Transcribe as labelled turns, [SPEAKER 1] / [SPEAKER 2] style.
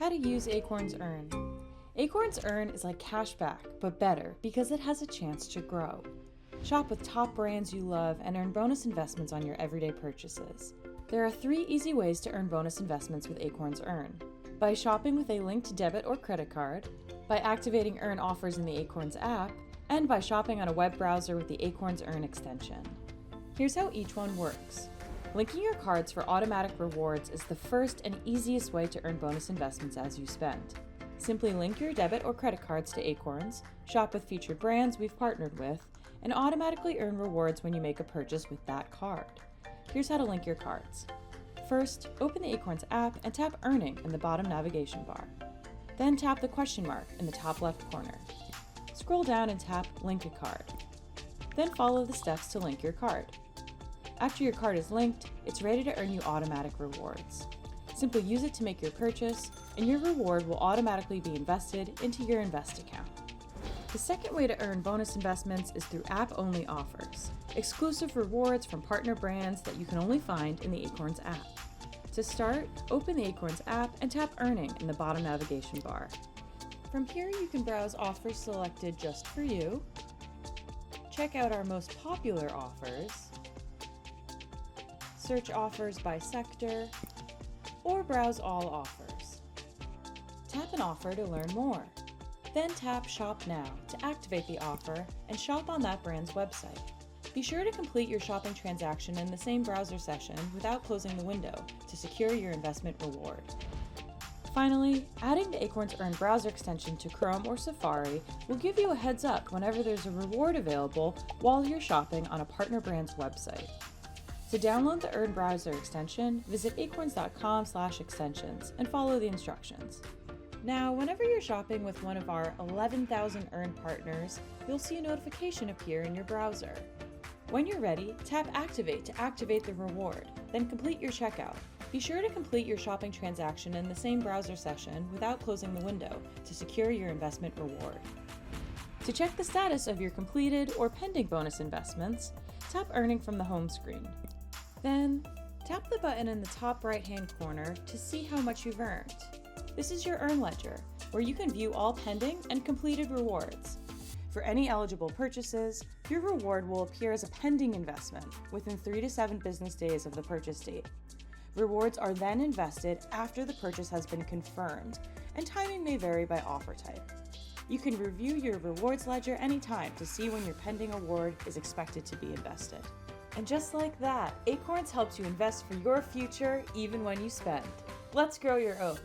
[SPEAKER 1] How to use Acorns Earn. Acorns Earn is like Cashback, but better because it has a chance to grow. Shop with top brands you love and earn bonus investments on your everyday purchases. There are 3 easy ways to earn bonus investments with Acorns Earn. By shopping with a linked debit or credit card, by activating Earn offers in the Acorns app, and by shopping on a web browser with the Acorns Earn extension. Here's how each one works. Linking your cards for automatic rewards is the first and easiest way to earn bonus investments as you spend. Simply link your debit or credit cards to Acorns, shop with featured brands we've partnered with, and automatically earn rewards when you make a purchase with that card. Here's how to link your cards. First, open the Acorns app and tap Earning in the bottom navigation bar. Then tap the question mark in the top left corner. Scroll down and tap Link a Card. Then follow the steps to link your card. After your card is linked, it's ready to earn you automatic rewards. Simply use it to make your purchase, and your reward will automatically be invested into your Invest account. The second way to earn bonus investments is through app-only offers, exclusive rewards from partner brands that you can only find in the Acorns app. To start, open the Acorns app and tap Earning in the bottom navigation bar. From here, you can browse offers selected just for you, check out our most popular offers, search offers by sector, or browse all offers. Tap an offer to learn more. Then tap Shop Now to activate the offer and shop on that brand's website. Be sure to complete your shopping transaction in the same browser session without closing the window to secure your investment reward. Finally, adding the Acorns Earn browser extension to Chrome or Safari will give you a heads up whenever there's a reward available while you're shopping on a partner brand's website. To download the Earn browser extension, visit acorns.com/extensions and follow the instructions. Now, whenever you're shopping with one of our 11,000 Earn partners, you'll see a notification appear in your browser. When you're ready, tap Activate to activate the reward, then complete your checkout. Be sure to complete your shopping transaction in the same browser session without closing the window to secure your investment reward. To check the status of your completed or pending bonus investments, tap Earning from the home screen. Then, tap the button in the top right-hand corner to see how much you've earned. This is your Earn Ledger, where you can view all pending and completed rewards. For any eligible purchases, your reward will appear as a pending investment within 3 to 7 business days of the purchase date. Rewards are then invested after the purchase has been confirmed, and timing may vary by offer type. You can review your rewards ledger anytime to see when your pending award is expected to be invested. And just like that, Acorns helps you invest for your future even when you spend. Let's grow your oak.